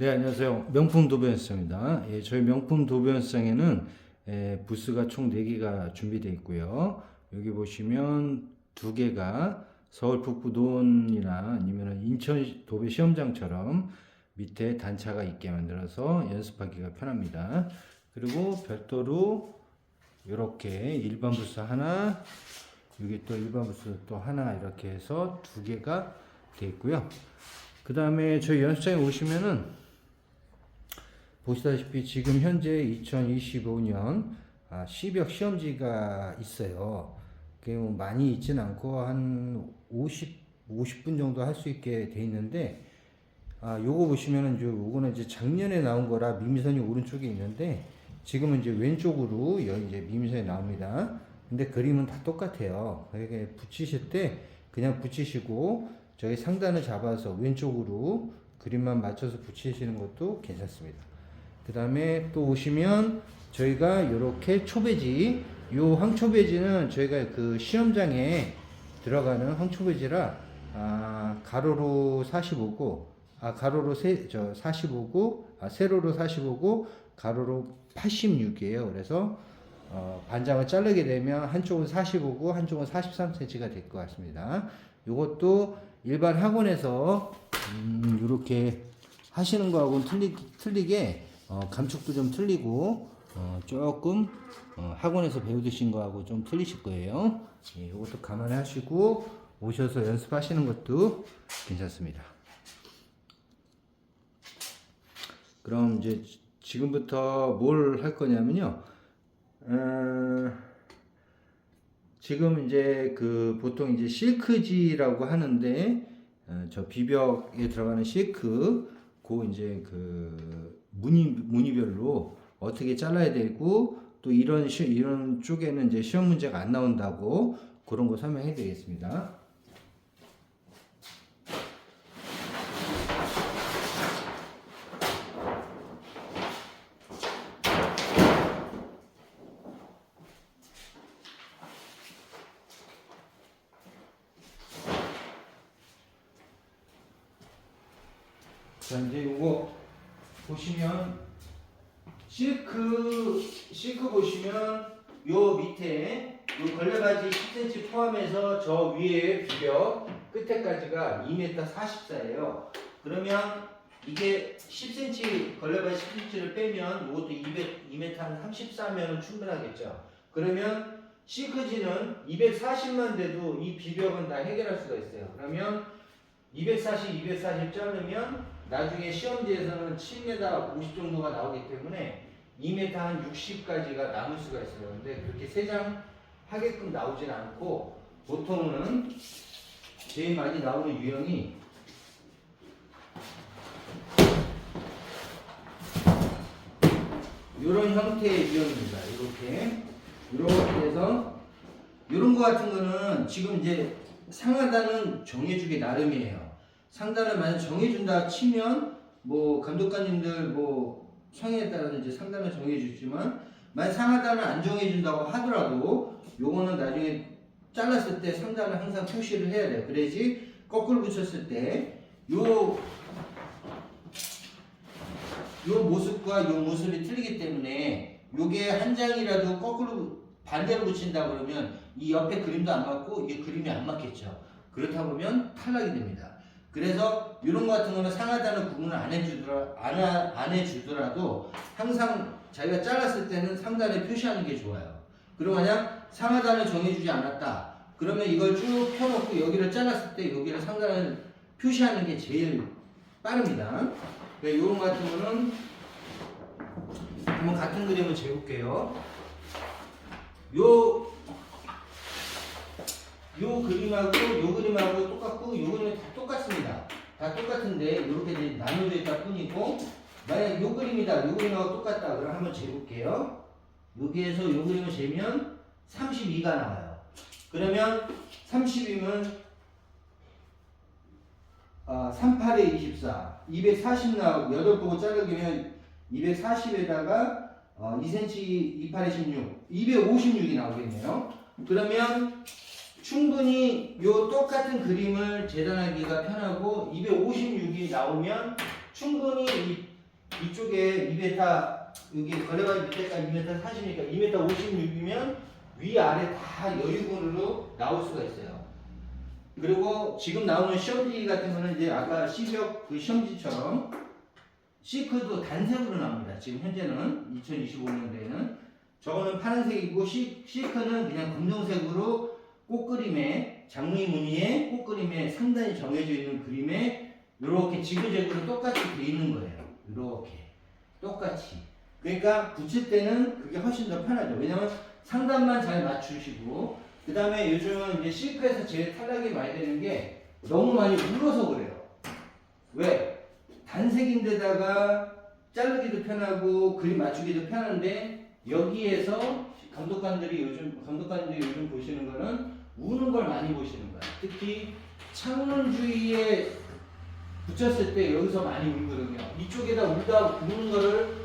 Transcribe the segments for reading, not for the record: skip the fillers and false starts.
네, 안녕하세요. 명품 도배연습장입니다. 예, 저희 명품 도배연습장에는 부스가 총 4개가 준비되어 있고요. 여기 보시면 2개가 서울 북부논이나 아니면 인천 도배 시험장처럼 밑에 단차가 있게 만들어서 연습하기가 편합니다. 그리고 별도로 이렇게 일반 부스 하나, 여기 또 일반 부스 또 하나 이렇게 해서 2개가 되어 있고요. 그 다음에 저희 연습장에 오시면은 보시다시피 지금 현재 2025년 10역 시험지가 있어요. 그게 뭐 많이 있진 않고 한 50분 정도 할 수 있게 돼 있는데, 요거 보시면은 요거는 이제 작년에 나온 거라 미미선이 오른쪽에 있는데, 지금은 이제 왼쪽으로 이제 미미선이 나옵니다. 근데 그림은 다 똑같아요. 그러니까 붙이실 때 그냥 붙이시고 저기 상단을 잡아서 왼쪽으로 그림만 맞춰서 붙이시는 것도 괜찮습니다. 그 다음에 또 오시면 저희가 이렇게 초배지, 요 황초배지는 저희가 그 시험장에 들어가는 황초배지라 가로로 45고 가로로 45고 세로로 45고 가로로 86이에요. 그래서 반장을 자르게 되면 한쪽은 45고 한쪽은 43cm가 될 것 같습니다. 이것도 일반 학원에서 이렇게 하시는 거하고는 틀리게 감촉도 좀 틀리고 조금 학원에서 배우신 거하고 좀 틀리실 거예요. 예, 이것도 감안하시고 오셔서 연습하시는 것도 괜찮습니다. 그럼 이제 지금부터 뭘 할 거냐면요. 지금 이제 그 보통 이제 실크지라고 하는데 저 비벽에 들어가는 실크 이제 그 무늬별로 어떻게 잘라야 되고 또 이런 쪽에는 이제 시험 문제가 안 나온다고 그런 거 설명해 드리겠습니다. 자, 이제 요거 보시면 실크 보시면 요 밑에 요 걸레바지 10cm 포함해서 저 위에 비벽 끝에까지가 2m 44예요. 그러면 이게 10cm 걸레바지 10cm를 빼면 이것도 2m 한 34면 충분하겠죠. 그러면 실크지는 240만 돼도 이 비벽은 다 해결할 수가 있어요. 그러면 240 자르면 나중에 시험지에서는 7m 50 정도가 나오기 때문에 2m 한 60까지가 남을 수가 있어요. 근데 그렇게 3장 하게끔 나오진 않고 보통은 제일 많이 나오는 유형이 이런 형태의 유형입니다. 이렇게 해서 이런 거 같은 거는 지금 이제 상하단은 정해주기 나름이에요. 상단을 만약 정해준다 치면 뭐 감독관님들 뭐 성향에 따라서 이제 상단을 정해주지만 만약 상하단을 안 정해준다고 하더라도 요거는 나중에 잘랐을 때 상단을 항상 표시를 해야 돼요. 그래야지 거꾸로 붙였을 때 요 모습과 요 모습이 틀리기 때문에 요게 한 장이라도 거꾸로 반대로 붙인다 그러면 이 옆에 그림도 안 맞고 이게 그림이 안 맞겠죠. 그렇다 보면 탈락이 됩니다. 그래서 이런 거 같은 거는 상하단을 구분을 안 해주더라도 항상 자기가 잘랐을 때는 상단에 표시하는 게 좋아요. 그리고 만약 상하단을 정해주지 않았다. 그러면 이걸 쭉 펴놓고 여기를 잘랐을 때 여기를 상단을 표시하는 게 제일 빠릅니다. 이런 거 같은 거는 한번 같은 그림을 재볼게요. 요 그림하고 똑같고 요 그림은 다 똑같습니다. 다 똑같은데 이렇게 나눠져 있다 뿐이고 만약 요 그림이다. 요 그림하고 똑같다. 그럼 한번 재볼게요. 여기에서 요 그림을 재면 32가 나와요. 그러면 30이면 38에 24 240 나오고 8보고 자르기면 240에다가 2cm 28에 16 256이 나오겠네요. 그러면 충분히 요 똑같은 그림을 재단하기가 편하고 256이 나오면 충분히 이쪽에 2m, 여기 걸레바지 밑에까지 2m 40이니까 2m 56이면 위아래 다 여유분으로 나올 수가 있어요. 그리고 지금 나오는 시험지 같은 거는 이제 아까 C벽 그 시험지처럼 시크도 단색으로 나옵니다. 지금 현재는 2025년도에는 저거는 파란색이고 시크는 그냥 검정색으로 꽃그림에 장미 무늬에 꽃그림에 상단이 정해져 있는 그림에 이렇게 지그재그로 똑같이 돼 있는 거예요. 이렇게 똑같이. 그러니까 붙일 때는 그게 훨씬 더 편하죠. 왜냐면 상단만 잘 맞추시고 그 다음에 요즘은 이제 실크에서 제일 탈락이 많이 되는 게 너무 많이 울어서 그래요. 왜? 단색인데다가 자르기도 편하고 그림 맞추기도 편한데 여기에서 감독관들이 요즘 보시는 거는 우는 걸 많이 보시는 거야. 특히 창문 주위에 붙였을 때 여기서 많이 울거든요. 이쪽에다 우는 거를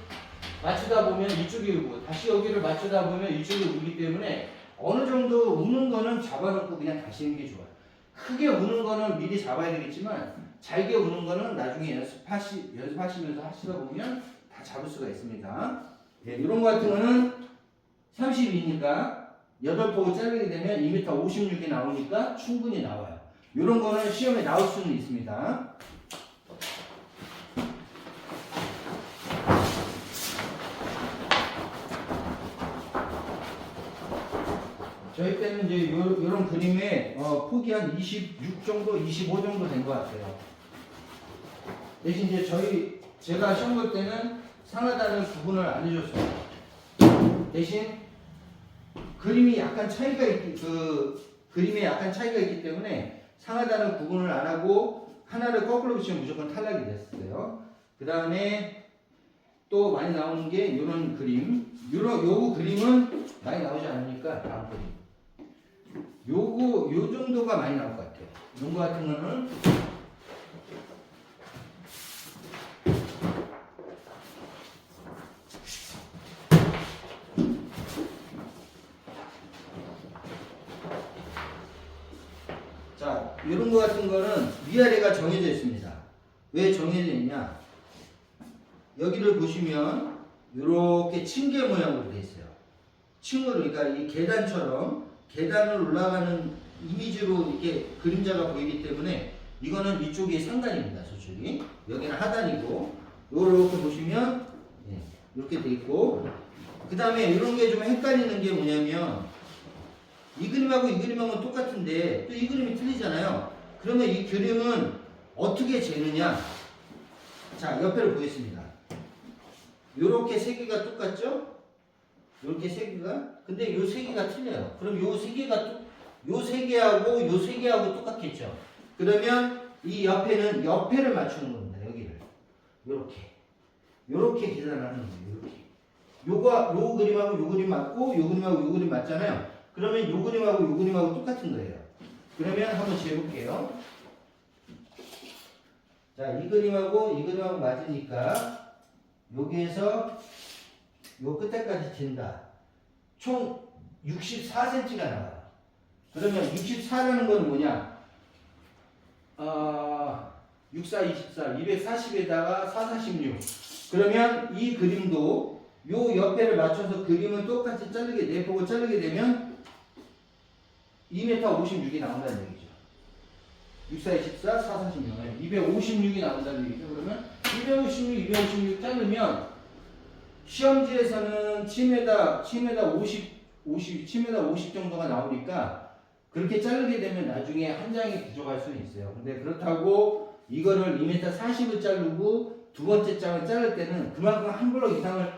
맞추다 보면 이쪽이 울고 다시 여기를 맞추다 보면 이쪽이 울기 때문에 어느 정도 우는 거는 잡아놓고 그냥 가시는 게 좋아요. 크게 우는 거는 미리 잡아야 되겠지만 잘게 우는 거는 나중에 연습하시면서 하시다 보면 다 잡을 수가 있습니다. 네, 이런 거 같은 거는 32니까 8포구 자르게 되면 2m 56이 나오니까 충분히 나와요. 이런 거는 시험에 나올 수는 있습니다. 저희 때는 이제 요런 그림에 폭이 한 26 정도, 25 정도 된 것 같아요. 대신 이제 제가 시험 볼 때는 상하단을 구분을 안 해줬어요. 대신 그림에 약간 차이가 있기 때문에 상하단을 구분을 안 하고 하나를 거꾸로 붙이면 무조건 탈락이 됐어요. 그 다음에 또 많이 나오는 게 요런 그림. 요 그림은 많이 나오지 않으니까 다음 그림. 요 정도가 많이 나올 것 같아요. 이런 거 같은 거는 자, 이런 거 같은 거는 위아래가 정해져 있습니다. 왜 정해져 있냐? 여기를 보시면 이렇게 층계 모양으로 되어 있어요. 층으로, 그러니까 이 계단처럼 계단을 올라가는 이미지로 이렇게 그림자가 보이기 때문에 이거는 이쪽이 상단입니다. 저쪽이. 여기는 하단이고, 이렇게 보시면 이렇게 돼 있고, 그 다음에 이런 게 좀 헷갈리는 게 뭐냐면 이 그림하고 이 그림하고는 똑같은데 또 이 그림이 틀리잖아요. 그러면 이 그림은 어떻게 재느냐? 자, 옆에를 보겠습니다. 요렇게 세 개가 똑같죠? 요렇게 세 개가. 근데 요 세 개가 틀려요. 그럼 요 세 개가 요 세 개하고 요 세 개하고 똑같겠죠? 그러면 이 옆에는 옆에를 맞추는 겁니다. 여기를. 요렇게 계산을 하는 거예요. 요 그림하고 요 그림 맞고 요 그림하고 요 그림 맞잖아요. 그러면 요 그림하고 요 그림하고 똑같은 거예요. 그러면 한번 재볼게요. 자, 이 그림하고 이 그림하고 맞으니까 여기에서 요 끝에까지 진다. 총 64cm가 나와요. 그러면 64라는 건 뭐냐? 64, 24, 240에다가 4, 46. 그러면 이 그림도 요 옆에를 맞춰서 그림을 똑같이 자르게, 내보고 자르게 되면 2m 56이 나온다는 얘기죠. 64, 24, 4, 46. 256이 나온다는 얘기죠. 그러면 256 자르면 시험지에서는 7m 50 정도가 나오니까 그렇게 자르게 되면 나중에 한 장이 부족할 수는 있어요. 근데 그렇다고 이거를 2m 40을 자르고 두 번째 장을 자를 때는 그만큼 한 블럭 이상을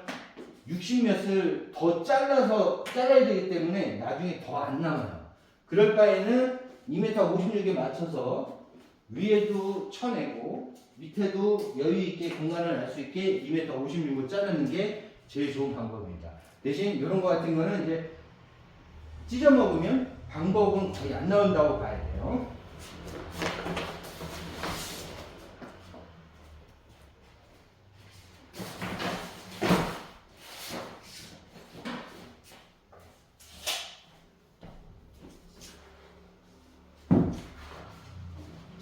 60몇을 더 잘라야 되기 때문에 나중에 더 안 남아요. 그럴 바에는 2m 56에 맞춰서 위에도 쳐내고 밑에도 여유있게 공간을 알 수 있게 2m 56을 자르는 게 제일 좋은 방법입니다. 대신 이런 거 같은 거는 이제 찢어 먹으면 방법은 거의 안 나온다고 봐야 돼요.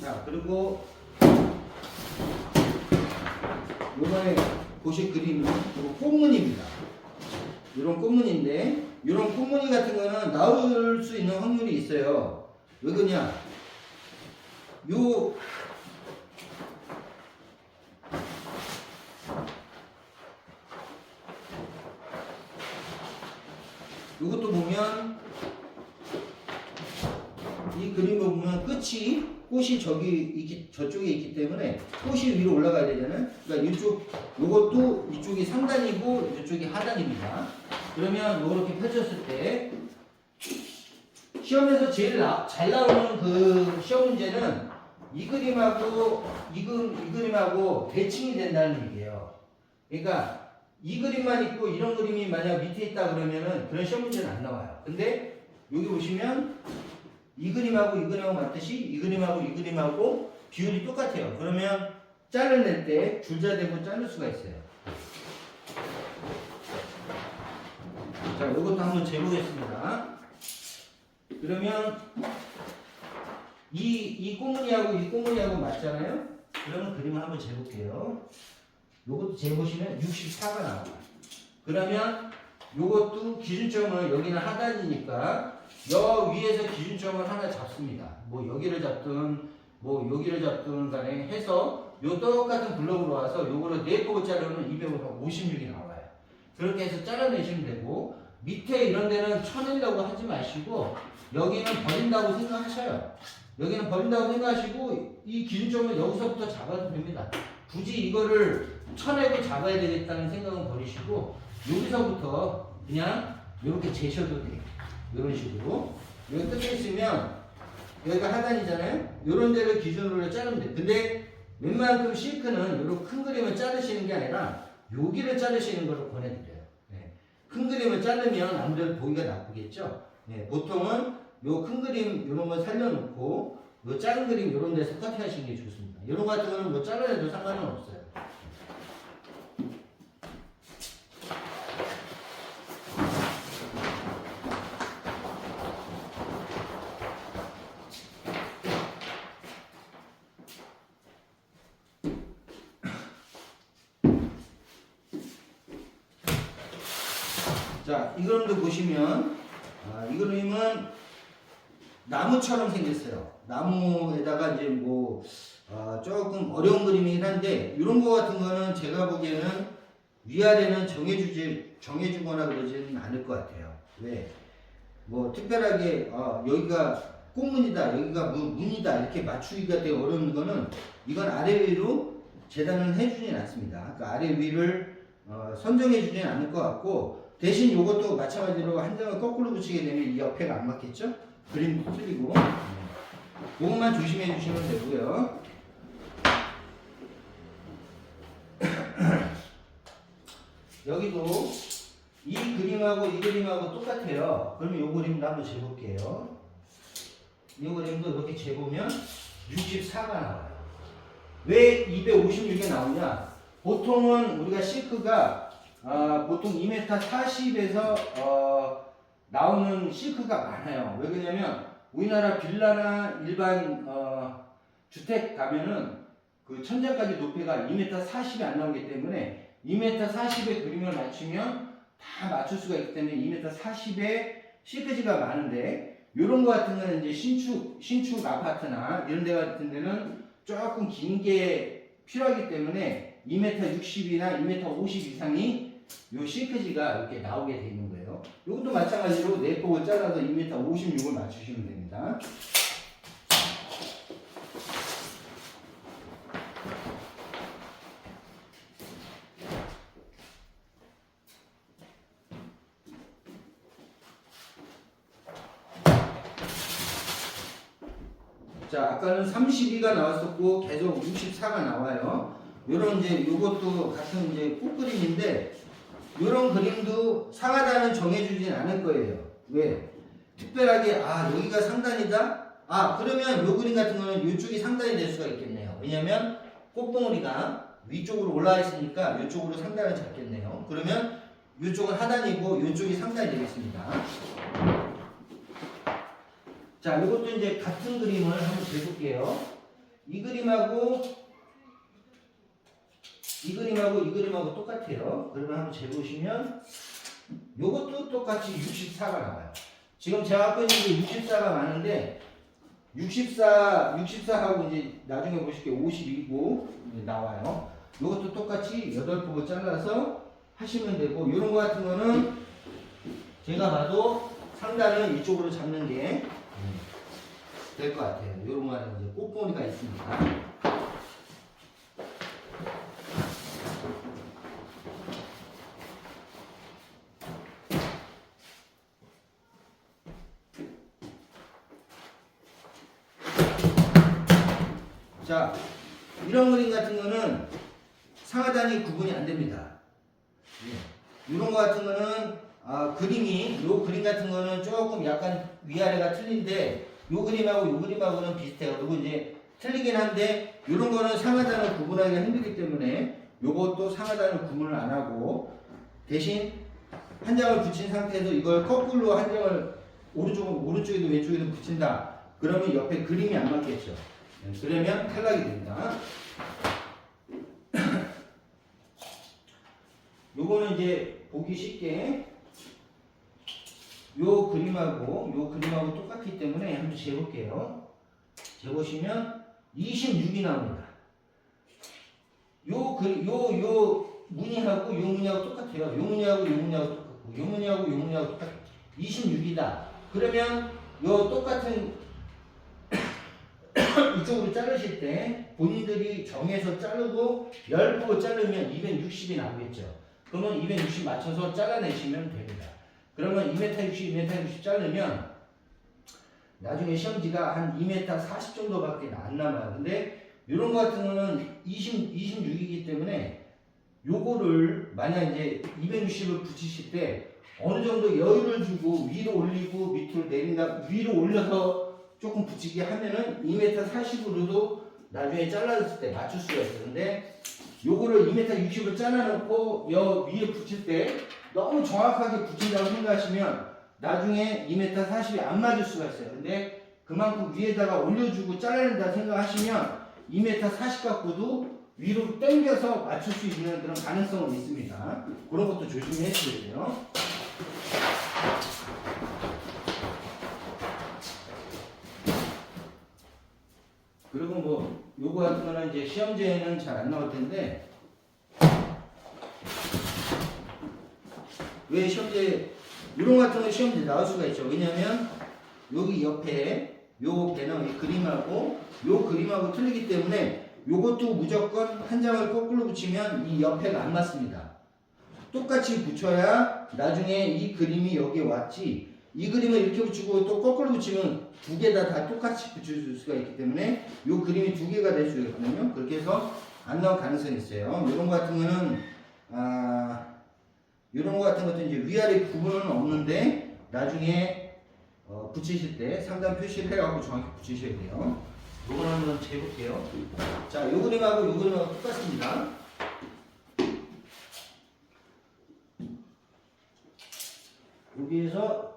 자, 그리고 요번에 보실 그림은 요 꽃무늬입니다. 이런 꽃무늬인데, 이런 꽃무늬 같은 거는 나올 수 있는 확률이 있어요. 왜 그러냐? 요것도 보면, 이 그림을 보면 꽃이 저쪽에 있기 때문에 꽃이 위로 올라가야 되잖아요. 그러니까 요것도 이쪽이 상단이고 이쪽이 하단입니다. 그러면 요렇게 펼쳤을 때 시험에서 제일 잘 나오는 그 시험 문제는 이 그림하고 이 그림하고 대칭이 된다는 얘기예요. 그러니까 이 그림만 있고 이런 그림이 만약 밑에 있다 그러면은 그런 시험 문제는 안 나와요. 근데 여기 보시면 이 그림하고 이 그림하고 맞듯이 이 그림하고 비율이 똑같아요. 그러면 잘라낼 때 줄자대고 자를 수가 있어요. 자, 이것도 한번 재보겠습니다. 그러면 이 꽃무늬하고 맞잖아요? 그러면 그림을 한번 재볼게요. 요것도 재보시면 64가 나와요. 그러면 요것도 기준점을 여기는 하단이니까 여 위에서 기준점을 하나 잡습니다. 뭐 여기를 잡든 뭐 여기를 잡든 간에 해서 요 똑같은 블럭으로 와서 요거를 4폭을 자르면 256이 나와요. 그렇게 해서 잘라내시면 되고, 밑에 이런 데는 쳐내려고 하지 마시고 여기는 버린다고 생각하셔요. 여기는 버린다고 생각하시고 이 기준점을 여기서부터 잡아도 됩니다. 굳이 이거를 쳐내고 잡아야 되겠다는 생각은 버리시고 여기서부터 그냥 이렇게 재셔도 돼요. 이런 식으로. 여기 끝에 있으면 여기가 하단이잖아요. 이런 데를 기준으로 자르면 돼요. 근데 웬만큼 실크는 이런 큰 그림을 자르시는 게 아니라 여기를 자르시는 것을 권해드려요. 네. 큰 그림을 자르면 아무래도 보기가 나쁘겠죠. 네. 보통은 요 큰 그림 이런 거 살려놓고 요 작은 그림 이런 데서 커트하시는 게 좋습니다. 이런 거 같은 거는 뭐 잘라내도 상관은 없어요. 자, 이 그림도 보시면 이 그림은 나무처럼 생겼어요. 나무에다가 이제 뭐 조금 어려운 그림이긴 한데 이런 거 같은 거는 제가 보기에는 위아래는 정해주거나 그러지는 않을 것 같아요. 왜? 뭐 특별하게 여기가 꽃무늬다, 여기가 무늬다 이렇게 맞추기가 되게 어려운 거는 이건 아래 위로 재단은 해주진 않습니다. 그러니까 아래 위를 선정해주진 않을 것 같고, 대신 이것도 마찬가지로 한 장을 거꾸로 붙이게 되면 이 옆에가 안 맞겠죠? 그림도 틀리고. 이것만 조심해 주시면 되고요. 여기도 이 그림하고 이 그림하고 똑같아요. 그러면 이 그림도 한번 재볼게요. 이 그림도 이렇게 재보면 64가 나와요. 왜 256이 나오냐? 보통은 우리가 실크가 보통 2m 40에서 나오는 실크가 많아요. 왜 그러냐면 우리나라 빌라나 일반 주택 가면은 그 천장까지 높이가 2m 40이 안 나오기 때문에 2m 40의 그림을 맞추면 다 맞출 수가 있기 때문에 2m 40의 실크지가 많은데, 이런 거 같은 거는 이제 신축 아파트나 이런 데 같은 데는 조금 긴 게 필요하기 때문에 2m 60이나 2m 50 이상이 요 실크지가 이렇게 나오게 되어 있는 거예요. 이것도 마찬가지로 4폭을 잘라서 2m 56을 맞추시면 됩니다. 자, 아까는 32가 나왔었고 계속 64가 나와요. 요런 이제 요것도 같은 이제 꽃그림인데, 요런 그림도 상하단은 정해주진 않을 거예요. 왜? 특별하게 여기가 상단이다? 그러면 요 그림 같은 거는 요쪽이 상단이 될 수가 있겠네요. 왜냐면 꽃봉오리가 위쪽으로 올라와 있으니까 요쪽으로 상단을 잡겠네요. 그러면 요쪽은 하단이고 요쪽이 상단이 되겠습니다. 자, 이것도 이제 같은 그림을 한번 재볼게요. 이 그림하고 이 그림하고 이 그림하고 똑같아요. 그러면 한번 재보시면 요것도 똑같이 64가 나와요. 지금 제가 갖고 있는 게 64가 많은데 64하고 이제 나중에 보실게요. 52고 나와요. 요것도 똑같이 8포고 잘라서 하시면 되고, 요런 거 같은 거는 제가 봐도 상단은 이쪽으로 잡는 게 될 것 같아요. 요런 거는 이제 꽃봉오리가 있으니까. 자, 이런 그림 같은 거는 상하단이 구분이 안 됩니다. 이런 거 같은 거는 요 그림 같은 거는 조금 약간 위아래가 틀린데 요 그림하고 요 그림하고는 비슷해요. 그리고 이제 틀리긴 한데 이런 거는 상하단을 구분하기가 힘들기 때문에 요것도 상하단을 구분을 안 하고 대신 한 장을 붙인 상태에서 이걸 거꾸로 한 장을 오른쪽에도 왼쪽에도 붙인다. 그러면 옆에 그림이 안 맞겠죠. 그러면 탈락이 됩니다. 요거는 이제 보기 쉽게 요 그림하고 똑같기 때문에 한번 재볼게요. 재보시면 26이 나옵니다. 요 무늬하고 요 무늬하고 똑같아요. 요 무늬하고 요 무늬하고 똑같고 요 무늬하고 요 무늬하고 똑같아요. 26이다. 그러면 요 똑같은 이쪽으로 자르실 때 본인들이 정해서 자르고 10부 자르면 260이 나오겠죠. 그러면 260 맞춰서 잘라내시면 됩니다. 그러면 2m 60, 2m 60 자르면 나중에 시험지가 한 2m 40 정도밖에 안 남아요. 근데 이런 거 같은 거는 26이기 때문에 요거를 만약 이제 260을 붙이실 때 어느 정도 여유를 주고 위로 올리고 밑으로 내린다, 위로 올려서 조금 붙이게 하면은 2m 40으로도 나중에 잘라졌을 때 맞출 수가 있어요. 근데 요거를 2m 60을 잘라놓고 여 위에 붙일 때 너무 정확하게 붙인다고 생각하시면 나중에 2m 40이 안 맞을 수가 있어요. 근데 그만큼 위에다가 올려주고 잘라낸다 생각하시면 2m 40 갖고도 위로 당겨서 맞출 수 있는 그런 가능성은 있습니다. 그런 것도 조심해 주셔야 돼요. 그리고 뭐 요거 같은 거는 이제 시험지에는 잘 안 나올 텐데 왜 시험지에 이런 같은 거 시험지에 나올 수가 있죠. 왜냐면 여기 옆에 요 배너 이 그림하고 틀리기 때문에 요것도 무조건 한 장을 거꾸로 붙이면 이 옆에가 안 맞습니다. 똑같이 붙여야 나중에 이 그림이 여기에 왔지, 이 그림을 이렇게 붙이고 또 거꾸로 붙이면 두 개 다 똑같이 붙일 수가 있기 때문에 요 그림이 두 개가 될 수가 있거든요. 그렇게 해서 안 나올 가능성이 있어요. 요런 거 같은 거는 요런 거 같은 것도 이제 위아래 구분은 없는데 나중에 붙이실 때 상단 표시를 해갖고 정확히 붙이셔야 돼요. 요걸 한번 재볼게요. 자, 요 그림하고 요 그림하고 똑같습니다. 여기에서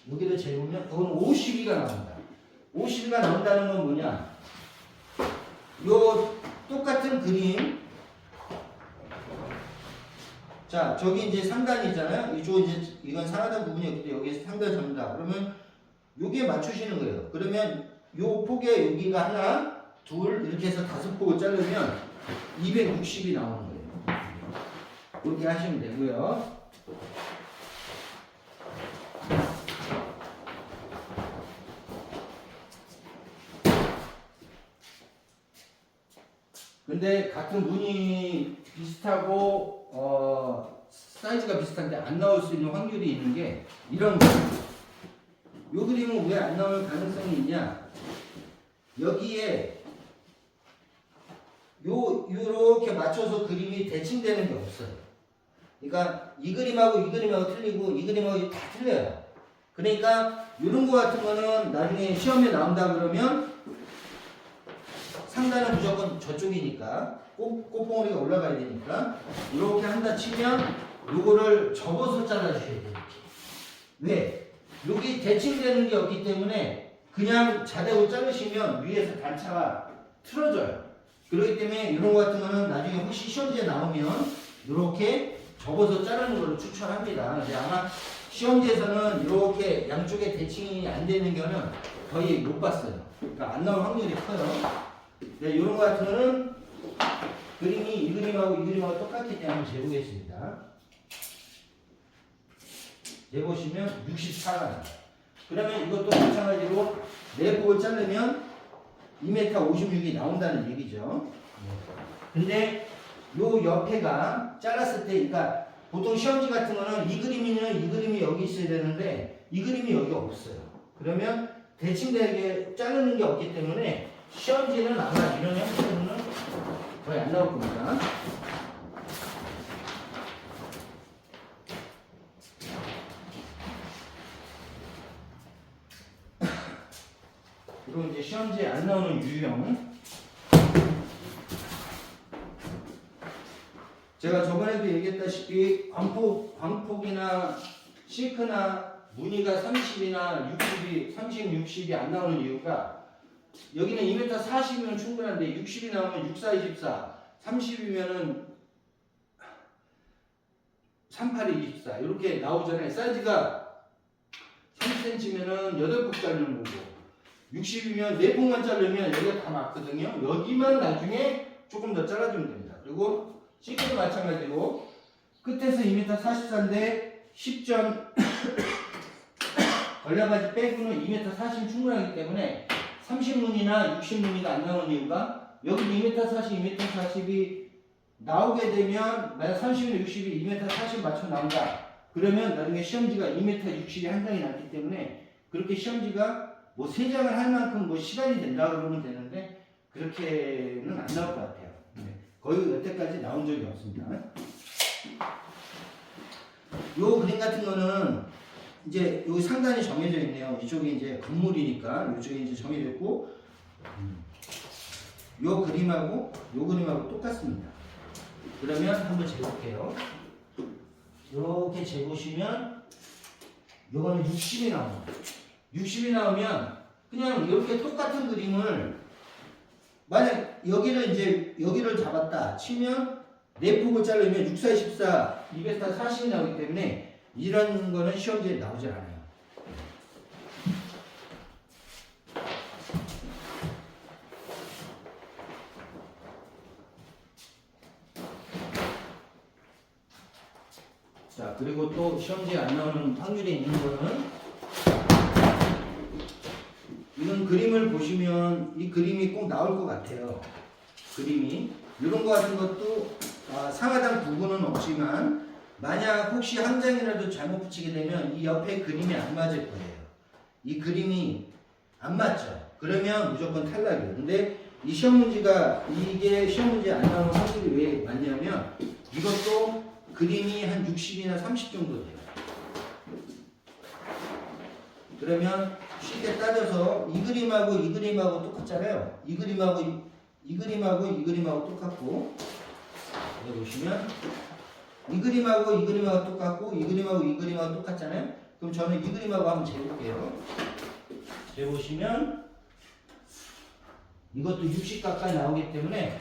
여기를 재보면 그건 52가 나옵니다. 52가 나온다는 건 뭐냐? 요 똑같은 그림. 자, 저기 이제 상단이잖아요. 이쪽 이제 이건 상하단 부분이었기 때문에 여기에서 상단 잡는다. 그러면 여기에 맞추시는 거예요. 그러면 요 폭에 여기가 하나, 둘 이렇게 해서 5폭을 자르면 260이 나오는 거예요. 그렇게 하시면 되고요. 근데 같은 무늬 비슷하고 사이즈가 비슷한데 안 나올 수 있는 확률이 있는 게 이런 거예요. 요 그림은 왜 안 나올 가능성이 있냐? 여기에 요렇게 맞춰서 그림이 대칭되는 게 없어요. 그러니까 이 그림하고 이 그림하고 틀리고 이 그림하고 다 틀려요. 그러니까 이런 거 같은 거는 나중에 시험에 나온다 그러면 상단은 무조건 저쪽이니까 꽃봉오리가 올라가야 되니까 이렇게 한다 치면 요거를 접어서 잘라주셔야 돼요. 이렇게. 왜? 여기 대칭되는 게 없기 때문에 그냥 자대로 자르시면 위에서 단차가 틀어져요. 그렇기 때문에 이런 거 같은 거는 나중에 혹시 시험지에 나오면 이렇게 접어서 자르는 걸 추천합니다. 근데 아마 시험지에서는 이렇게 양쪽에 대칭이 안 되는 경우는 거의 못 봤어요. 그러니까 안 나올 확률이 커요. 네, 이런 거 같은 거는 그림이 이 그림하고 이 그림하고 똑같기 때문에 한번 재보겠습니다. 재보시면 64가 그러면 이것도 마찬가지로 내폭을 자르면 2m 56이 나온다는 얘기죠. 근데 요 옆에가 잘랐을 때, 그러니까 보통 시험지 같은 거는 이 그림이면 이 그림이 여기 있어야 되는데 이 그림이 여기 없어요. 그러면 대칭되게 자르는 게 없기 때문에 시험지는 아마 이런 형태로는 거의 안 나올 겁니다. 그리고 이제 시험지에 안 나오는 유형. 제가 저번에도 얘기했다시피 광폭이나 실크나 무늬가 30이나 60이, 30, 60이 안 나오는 이유가 여기는 2m 40이면 충분한데 60이 나오면 64, 24, 30이면은 38, 24 이렇게 나오잖아요. 사이즈가 30cm면은 8폭 자르는 거고 60이면 4폭만 자르면 여기가 다 맞거든요. 여기만 나중에 조금 더 잘라주면 됩니다. 그리고 실크도 마찬가지고 끝에서 2m 44인데 10점 걸려가지 빼고는 2m 40이 충분하기 때문에 30문이나 60문이가 안 나오는 이유가 여기 2m 40, 2m 40이 나오게 되면 만약 30이나 60이 2m 40 맞춰 나온다. 그러면 나중에 시험지가 2m 60이 한 장이 남기 때문에 그렇게 시험지가 뭐 3장을 할 만큼 뭐 시간이 된다 그러면 되는데 그렇게는 안 나올 것 같아요. 거의 여태까지 나온 적이 없습니다. 요 그림 같은 거는 이제 여기 상단이 정해져 있네요. 이쪽이 이제 건물이니까 이쪽이 이제 정해져 있고 요 그림하고 요 그림하고 똑같습니다. 그러면 한번 재볼게요. 이렇게 재보시면 요거는 60이 나옵니다. 60이 나오면 그냥 이렇게 똑같은 그림을 만약 여기를 잡았다 치면 4폭을 자르면 6, 4, 14, 240이 나오기 때문에 이런 거는 시험지에 나오질 않아요. 자, 그리고 또 시험지에 안 나오는 확률이 있는 거는 이런 그림을 보시면 이 그림이 꼭 나올 것 같아요. 그림이 이런 거 같은 것도 상하단 부분은 없지만 만약 혹시 한 장이라도 잘못 붙이게 되면 이 옆에 그림이 안 맞을 거예요. 이 그림이 안 맞죠. 그러면 무조건 탈락이에요. 근데 이 시험 문제가 이게 시험 문제에 안 나오는 확률이 왜 많냐면 이것도 그림이 한 60이나 30 정도 돼요. 그러면 쉽게 따져서 이 그림하고 이 그림하고 똑같잖아요. 이 그림하고 이 그림하고 이 그림하고 똑같고 여기 보시면 이 그림하고 이 그림하고 똑같고 이 그림하고 이 그림하고 똑같잖아요. 그럼 저는 이 그림하고 한번 재볼게요. 재보시면 이것도 60 가까이 나오기 때문에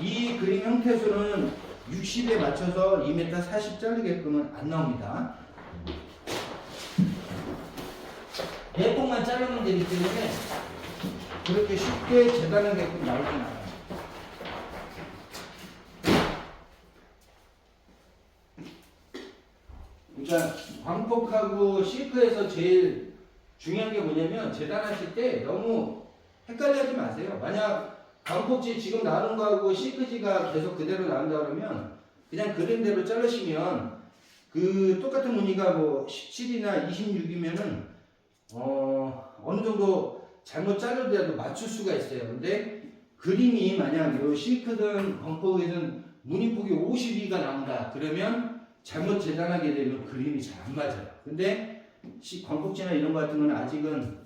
이 그림 형태수는 60에 맞춰서 2m 40 자르게끔은 안 나옵니다. 4폭만 자르면 되기 때문에 그렇게 쉽게 재단하게끔 나오진 않아요. 그러니까 광폭하고 실크에서 제일 중요한 게 뭐냐면 재단하실 때 너무 헷갈려하지 마세요. 만약 광폭지 지금 나오는 거하고 실크지가 계속 그대로 나온다 그러면 그냥 그림대로 자르시면 그 똑같은 무늬가 뭐 17이나 26이면은 어느 정도 잘못 자르더라도 맞출 수가 있어요. 근데 그림이 만약 요 실크든 광폭이든 무늬폭이 52가 나온다. 그러면 잘못 재단하게 되면 그림이 잘 안 맞아요. 근데 광폭지나 이런 거 같은 거는 아직은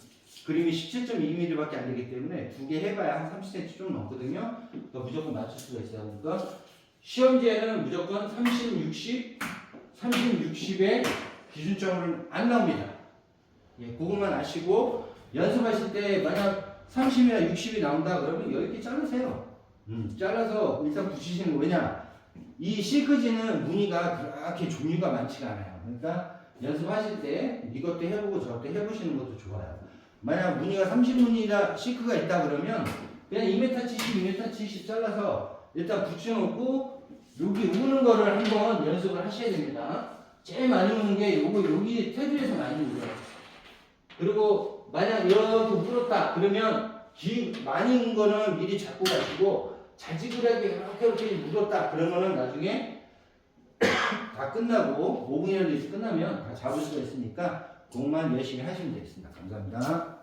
그림이 17.2mm 밖에 안 되기 때문에 두 개 해봐야 한 30cm 좀 넘거든요. 그러니까 무조건 맞출 수가 있어요. 그러니까 시험지에는 무조건 30, 60, 30, 60의 기준점은 안 나옵니다. 예, 그것만 아시고 연습하실 때 만약 30이나 60이 나온다 그러면 10개 자르세요. 잘라서 일단 붙이시는 거. 왜냐? 이 실크지는 무늬가 그렇게 종류가 많지가 않아요. 그러니까 연습하실 때 이것도 해보고 저것도 해보시는 것도 좋아요. 만약 무늬가 30무늬다 실크가 있다 그러면 그냥 2m 70, 2m 70 잘라서 일단 붙여놓고 여기 우는 거를 한번 연습을 하셔야 됩니다. 제일 많이 우는 게 요거 여기 테두리에서 많이 울어요. 그리고 만약 이렇게 물었다 그러면 많이 운 거는 미리 잡고 가시고 자지구레하게 이렇게 물었다 그러면은 나중에 다 끝나고 5분이라도 끝나면 다 잡을 수가 있으니까 그것만 열심히 하시면 되겠습니다. 감사합니다.